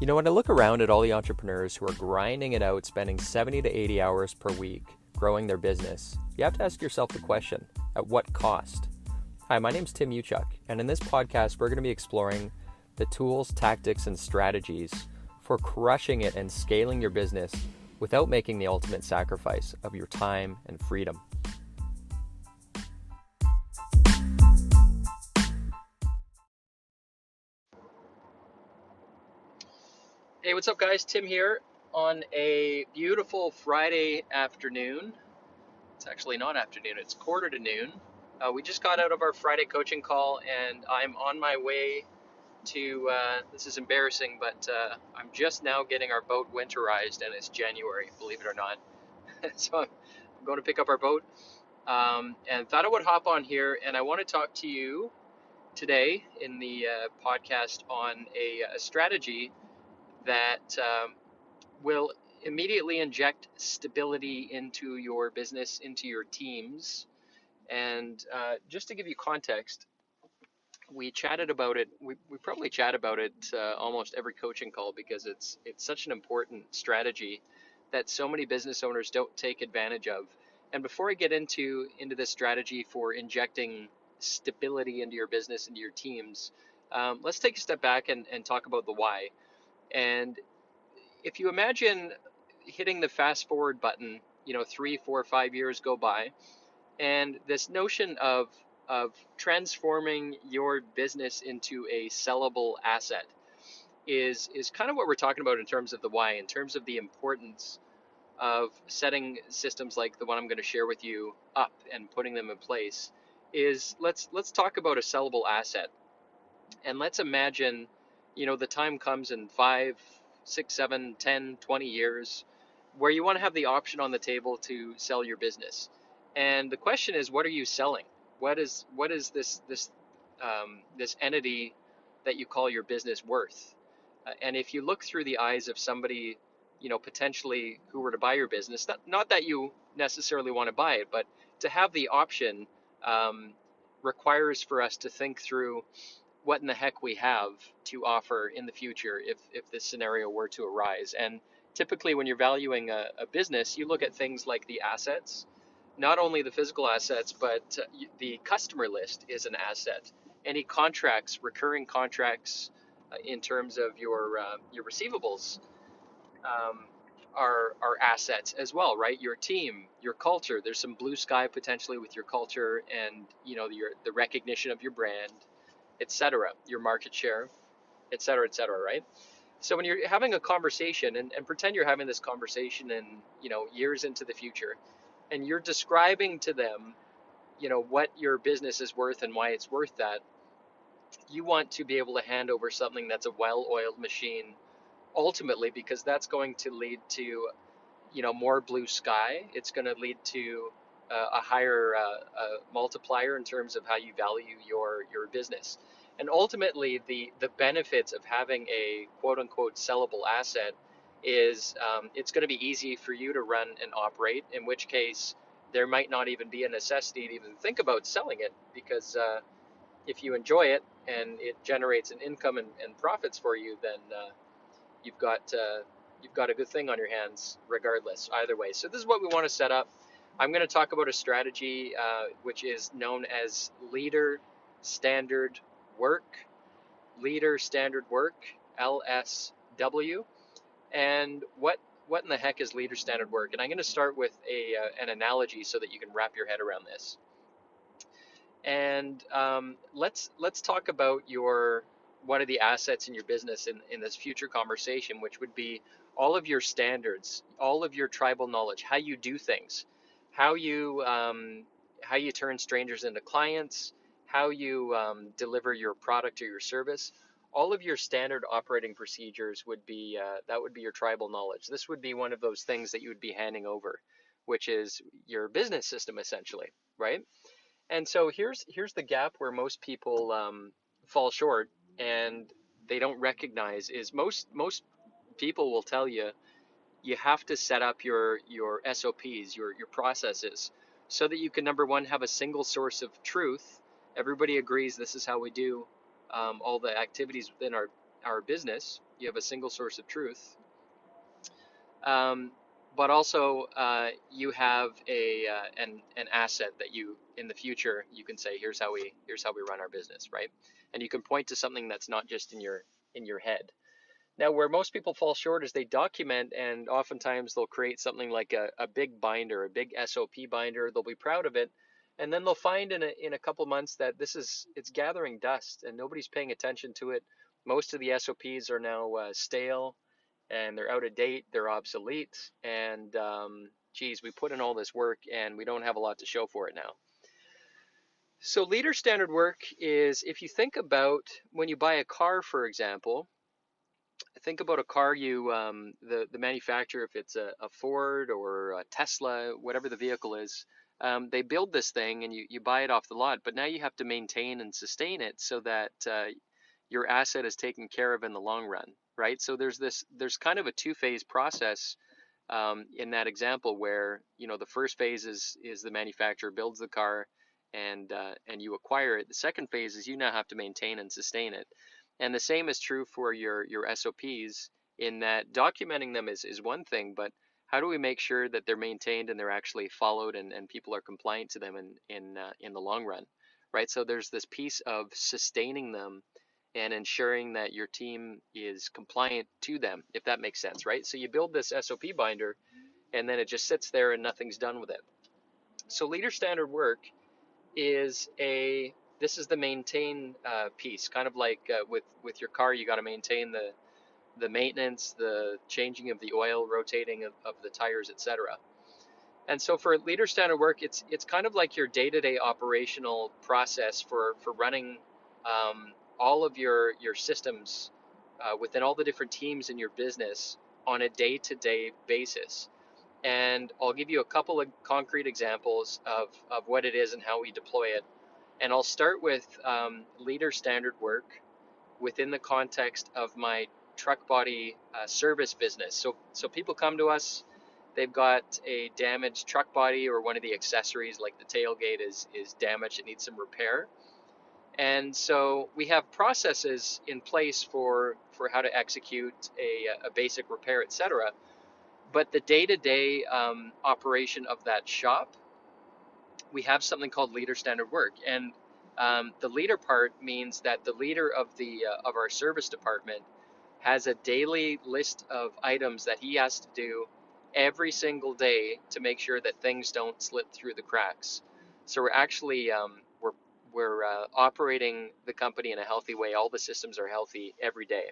You know, when I look around at all the entrepreneurs who are grinding it out, spending 70 to 80 hours per week growing their business, you have to ask yourself the question, at what cost? Hi, my name's Tim Uchuk, and in this podcast, we're going to be exploring the tools, tactics, and strategies for crushing it and scaling your business without making the ultimate sacrifice of your time and freedom. Hey, what's up, guys? Tim here on a beautiful Friday afternoon. It's actually not afternoon, it's quarter to noon. We just got out of our Friday coaching call, and I'm on my way to, this is embarrassing, but I'm just now getting our boat winterized, and it's January, believe it or not. So I'm going to pick up our boat, and thought I would hop on here, and I want to talk to you today in the podcast on a strategy that will immediately inject stability into your business, into your teams. And just to give you context, we chatted about it. We probably chat about it almost every coaching call because it's such an important strategy that so many business owners don't take advantage of. And before I get into this strategy for injecting stability into your business, into your teams, let's take a step back and talk about the why. And if you imagine hitting the fast forward button, 3, 4, 5 years go by, and this notion of transforming your business into a sellable asset is kind of what we're talking about in terms of the why, in terms of the importance of setting systems like the one I'm going to share with you up and putting them in place. Is let's talk about a sellable asset, and let's imagine, the time comes in 5, 6, 7, 10, 20 years where you want to have the option on the table to sell your business. And the question is, what are you selling? What is this entity that you call your business worth? And if you look through the eyes of somebody, potentially who were to buy your business, not that you necessarily want to buy it, but to have the option requires for us to think through what in the heck we have to offer in the future if this scenario were to arise. And typically when you're valuing a business, you look at things like the assets, not only the physical assets, but the customer list is an asset. Any contracts, recurring contracts in terms of your receivables um, are assets as well, right? Your team, your culture, there's some blue sky potentially with your culture and, the recognition of your brand, etc., your market share, etc., etc., right? So when you're having a conversation, and pretend you're having this conversation in, years into the future, and you're describing to them, what your business is worth and why it's worth that, you want to be able to hand over something that's a well-oiled machine, ultimately, because that's going to lead to, more blue sky. It's going to lead to a higher multiplier in terms of how you value your business. And ultimately, the benefits of having a quote unquote sellable asset is it's going to be easy for you to run and operate, in which case there might not even be a necessity to even think about selling it, because if you enjoy it and it generates an income and profits for you, then you've got a good thing on your hands regardless, either way. So this is what we want to set up. I'm going to talk about a strategy which is known as leader standard work, LSW. And what in the heck is leader standard work? And I'm going to start with an analogy so that you can wrap your head around this. And let's talk about what are the assets in your business in this future conversation, which would be all of your standards, all of your tribal knowledge, how you do things, how you turn strangers into clients, how you deliver your product or your service. All of your standard operating procedures would be that would be your tribal knowledge. This would be one of those things that you would be handing over, which is your business system essentially, right? And so here's the gap where most people fall short, and they don't recognize is most people will tell you have to set up your SOPs, your processes, so that you can, number one, have a single source of truth. Everybody agrees this is how we do all the activities within our business, you have a single source of truth. Um, but also you have an asset that you in the future you can say here's how we run our business, right? And you can point to something that's not just in your head. Now, where most people fall short is they document, and oftentimes they'll create something like a big binder, a big SOP binder. They'll be proud of it, and then they'll find in a couple months that it's gathering dust and nobody's paying attention to it. Most of the SOPs are now stale, and they're out of date, they're obsolete, and geez, we put in all this work and we don't have a lot to show for it now. So leader standard work is, if you think about when you buy a car, for example, think about a car the manufacturer, if it's a Ford or a Tesla, whatever the vehicle is, they build this thing and you buy it off the lot, but now you have to maintain and sustain it so that your asset is taken care of in the long run, right? So there's kind of a two-phase process in that example where the first phase is the manufacturer builds the car and you acquire it. The second phase is you now have to maintain and sustain it. And the same is true for your SOPs, in that documenting them is one thing, but how do we make sure that they're maintained and they're actually followed and people are compliant to them in the long run, right? So there's this piece of sustaining them and ensuring that your team is compliant to them, if that makes sense, right? So you build this SOP binder and then it just sits there and nothing's done with it. So leader standard work is this is the maintain piece, kind of like with your car, you got to maintain the maintenance, the changing of the oil, rotating of the tires, etc. And so for leader standard work, it's kind of like your day-to-day operational process for running all of your systems within all the different teams in your business on a day-to-day basis. And I'll give you a couple of concrete examples of what it is and how we deploy it. And I'll start with leader standard work within the context of my truck body service business. So people come to us, they've got a damaged truck body, or one of the accessories like the tailgate is damaged, it needs some repair. And so we have processes in place for how to execute a basic repair, etc. But the day-to-day operation of that shop, we have something called leader standard work. And the leader part means that the leader of our service department has a daily list of items that he has to do every single day to make sure that things don't slip through the cracks. So we're actually we're operating the company in a healthy way. All the systems are healthy every day.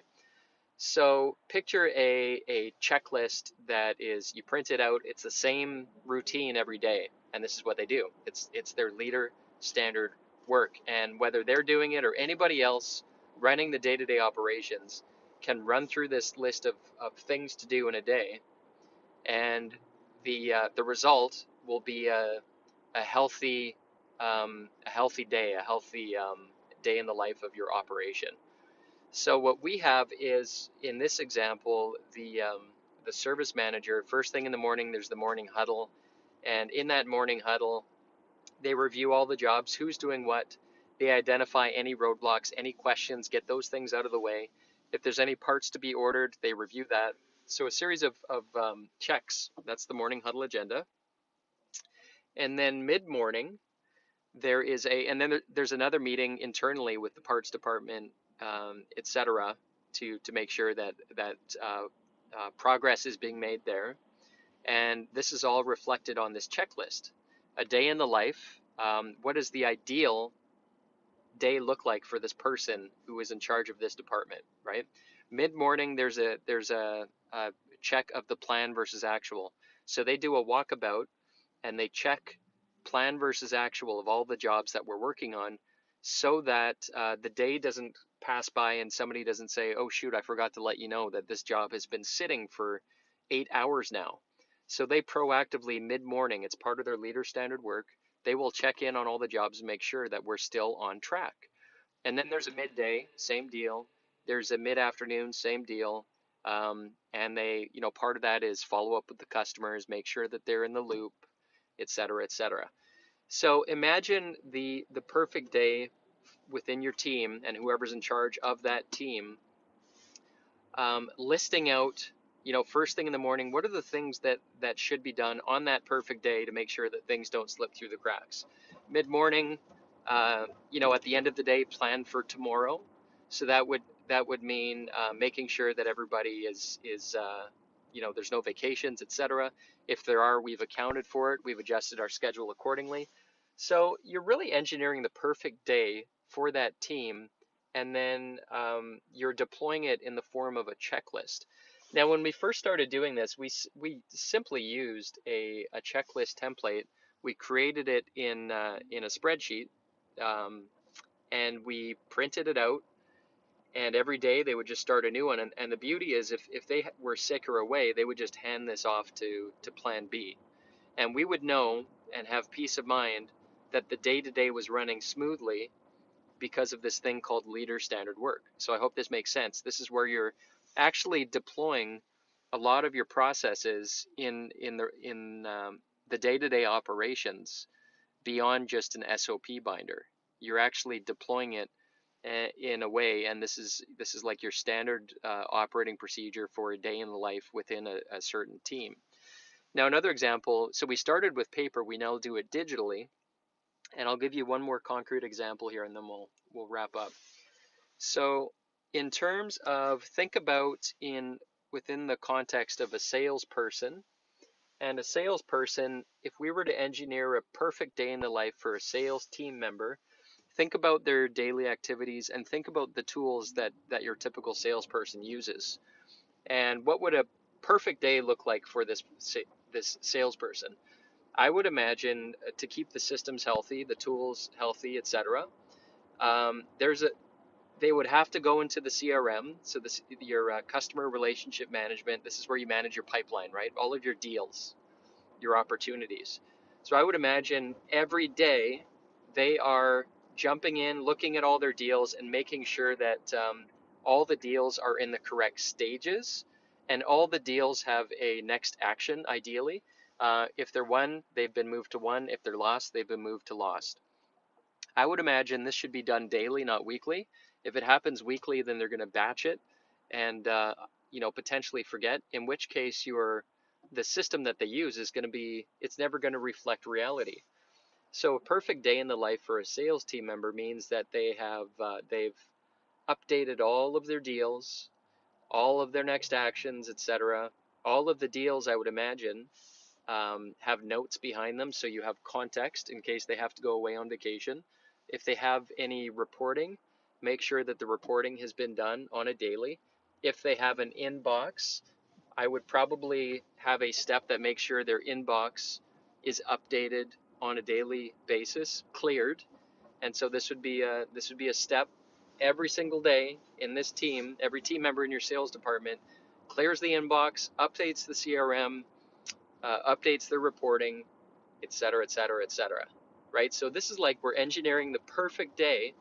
So picture a checklist that is, you print it out, it's the same routine every day, and this is what they do. It's their leader standard work, and whether they're doing it or anybody else running the day-to-day operations can run through this list of things to do in a day, and the result will be a healthy day, a healthy day in the life of your operation. So what we have is, in this example, the service manager, first thing in the morning, there's the morning huddle. And in that morning huddle, they review all the jobs, who's doing what. They identify any roadblocks, any questions, get those things out of the way. If there's any parts to be ordered, they review that. So a series of checks. That's the morning huddle agenda. And then mid-morning, there's another meeting internally with the parts department, etc., to make sure that progress is being made there. And this is all reflected on this checklist. A day in the life. What does the ideal day look like for this person who is in charge of this department, right? Mid-morning, there's a check of the plan versus actual. So they do a walkabout and they check plan versus actual of all the jobs that we're working on, so that the day doesn't pass by and somebody doesn't say, oh shoot, I forgot to let you know that this job has been sitting for 8 hours now. So they proactively, mid-morning, it's part of their leader standard work, they will check in on all the jobs and make sure that we're still on track. And then there's a midday, same deal. There's a mid-afternoon, same deal. And they, part of that is follow up with the customers, make sure that they're in the loop, et cetera, et cetera. So imagine the perfect day within your team, and whoever's in charge of that team listing out, first thing in the morning, what are the things that should be done on that perfect day to make sure that things don't slip through the cracks. Mid morning, at the end of the day, plan for tomorrow. So that would mean making sure that everybody is there's no vacations, etc. If there are, we've accounted for it. We've adjusted our schedule accordingly. So you're really engineering the perfect day for that team, and then you're deploying it in the form of a checklist. Now, when we first started doing this, we simply used a checklist template. We created it in a spreadsheet, um, and we printed it out. And every day they would just start a new one. And the beauty is, if they were sick or away, they would just hand this off to Plan B, and we would know and have peace of mind that the day to day was running smoothly because of this thing called leader standard work. So I hope this makes sense. This is where you're actually deploying a lot of your processes in the day-to-day operations beyond just an SOP binder. You're actually deploying it in a way, and this is like your standard operating procedure for a day in the life within a certain team. Now, another example. So we started with paper. We now do it digitally, and I'll give you one more concrete example here, and then we'll wrap up. So in terms of, think about within the context of a salesperson, and a salesperson, if we were to engineer a perfect day in the life for a sales team member, think about their daily activities and think about the tools that your typical salesperson uses. And what would a perfect day look like for this salesperson? I would imagine, to keep the systems healthy, the tools healthy, etc. They would have to go into the CRM, so your customer relationship management. This is where you manage your pipeline, right? All of your deals, your opportunities. So I would imagine every day they are jumping in, looking at all their deals, and making sure that all the deals are in the correct stages, and all the deals have a next action, ideally. If they're won, they've been moved to won. If they're lost, they've been moved to lost. I would imagine this should be done daily, not weekly. If it happens weekly, then they're going to batch it and potentially forget, in which case the system that they use is going to be, it's never going to reflect reality. So a perfect day in the life for a sales team member means that they've updated all of their deals, all of their next actions, etc. All of the deals, I would imagine, have notes behind them, so you have context in case they have to go away on vacation. If they have any reporting, make sure that the reporting has been done on a daily. If they have an inbox, I would probably have a step that makes sure their inbox is updated on a daily basis, cleared. And so this would be a step every single day in this team. Every team member in your sales department clears the inbox, updates the CRM, updates their reporting, et cetera, et cetera, et cetera. Right? So this is like we're engineering the perfect day.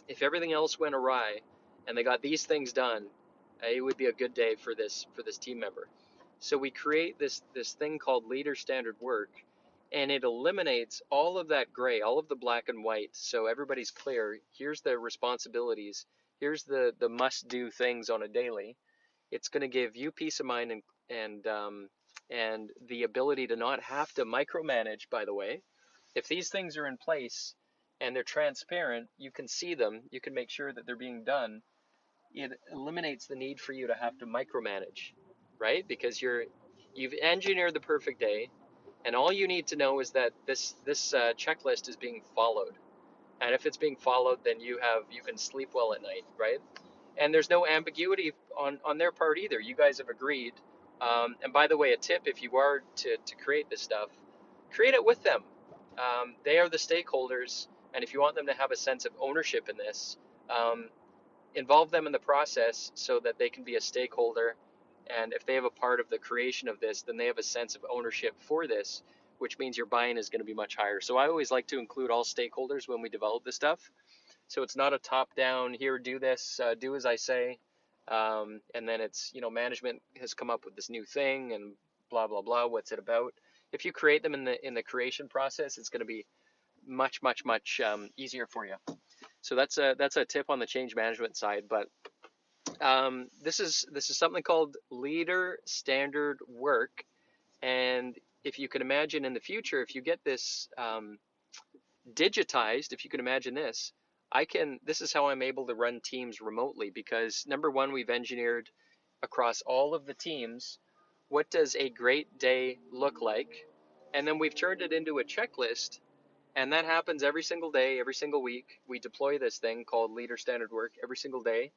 If everything else went awry and they got these things done, it would be a good day for this team member. So we create this thing called leader standard work, and it eliminates all of that gray, all of the black and white, so everybody's clear. Here's the responsibilities. Here's the must do things on a daily. It's going to give you peace of mind and the ability to not have to micromanage. By the way, if these things are in place and they're transparent, you can see them, you can make sure that they're being done. It eliminates the need for you to have to micromanage, right? Because you've engineered the perfect day, and all you need to know is that this checklist is being followed. And if it's being followed, then you can sleep well at night, right? And there's no ambiguity on their part either. You guys have agreed. And by the way, a tip: if you are to create this stuff, create it with them. They are the stakeholders, and if you want them to have a sense of ownership in this, involve them in the process so that they can be a stakeholder. And if they have a part of the creation of this, then they have a sense of ownership for this, which means your buy-in is going to be much higher. So I always like to include all stakeholders when we develop this stuff. So it's not a top-down, here, do this, do as I say, and then it's, management has come up with this new thing and blah, blah, blah, what's it about? If you create them in the creation process, it's going to be much, much, much easier for you. So that's a tip on the change management side. But This is something called leader standard work, and if you can imagine in the future, if you get this digitized, if you can imagine this, this is how I'm able to run teams remotely because number one, we've engineered across all of the teams, what does a great day look like? And then we've turned it into a checklist, and that happens every single day, every single week. We deploy this thing called Leader Standard Work every single day,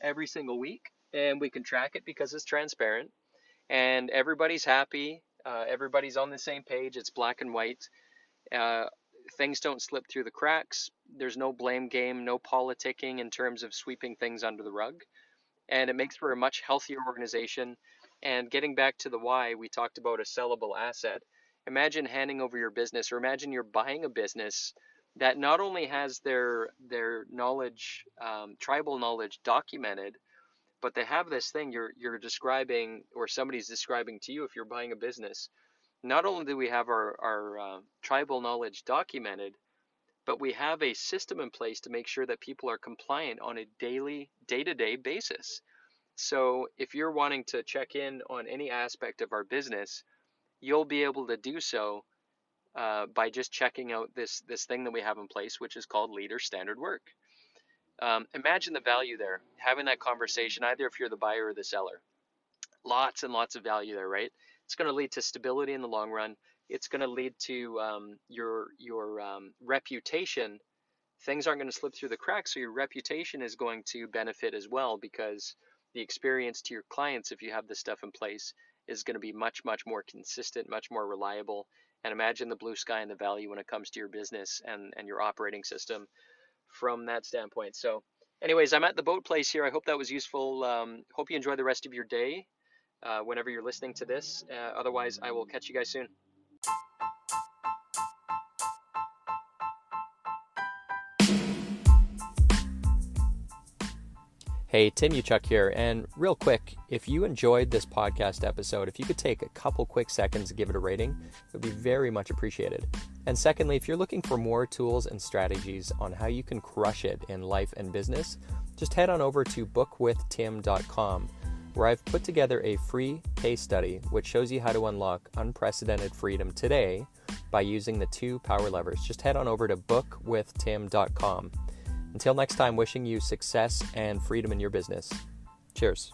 every single week, and we can track it because it's transparent, and everybody's happy. Everybody's on the same page. It's black and white. Uh, Things don't slip through the cracks. There's no blame game, no politicking in terms of sweeping things under the rug. And it makes for a much healthier organization. And getting back to the why, we talked about a sellable asset. Imagine handing over your business, or imagine you're buying a business that not only has their knowledge, tribal knowledge documented, but they have this thing you're describing, or somebody's describing to you if you're buying a business. Not only do we have our tribal knowledge documented, but we have a system in place to make sure that people are compliant on a daily, day-to-day basis. So if you're wanting to check in on any aspect of our business, you'll be able to do so by just checking out this thing that we have in place, which is called Leader Standard Work. Imagine the value there, having that conversation, either if you're the buyer or the seller. Lots and lots of value there, right? It's going to lead to stability in the long run. It's going to lead to your reputation. Things aren't going to slip through the cracks, so your reputation is going to benefit as well, because the experience to your clients, if you have this stuff in place, is going to be much, much more consistent, much more reliable. And imagine the blue sky and the value when it comes to your business and your operating system from that standpoint. So anyways, I'm at the boat place here. I hope that was useful. Hope you enjoy the rest of your day whenever you're listening to this. Otherwise, I will catch you guys soon. Hey, Tim Uchuk here, and real quick, if you enjoyed this podcast episode, if you could take a couple quick seconds to give it a rating, it would be very much appreciated. And secondly, if you're looking for more tools and strategies on how you can crush it in life and business, just head on over to bookwithtim.com, where I've put together a free case study which shows you how to unlock unprecedented freedom today by using the 2 power levers. Just head on over to bookwithtim.com. Until next time, wishing you success and freedom in your business. Cheers.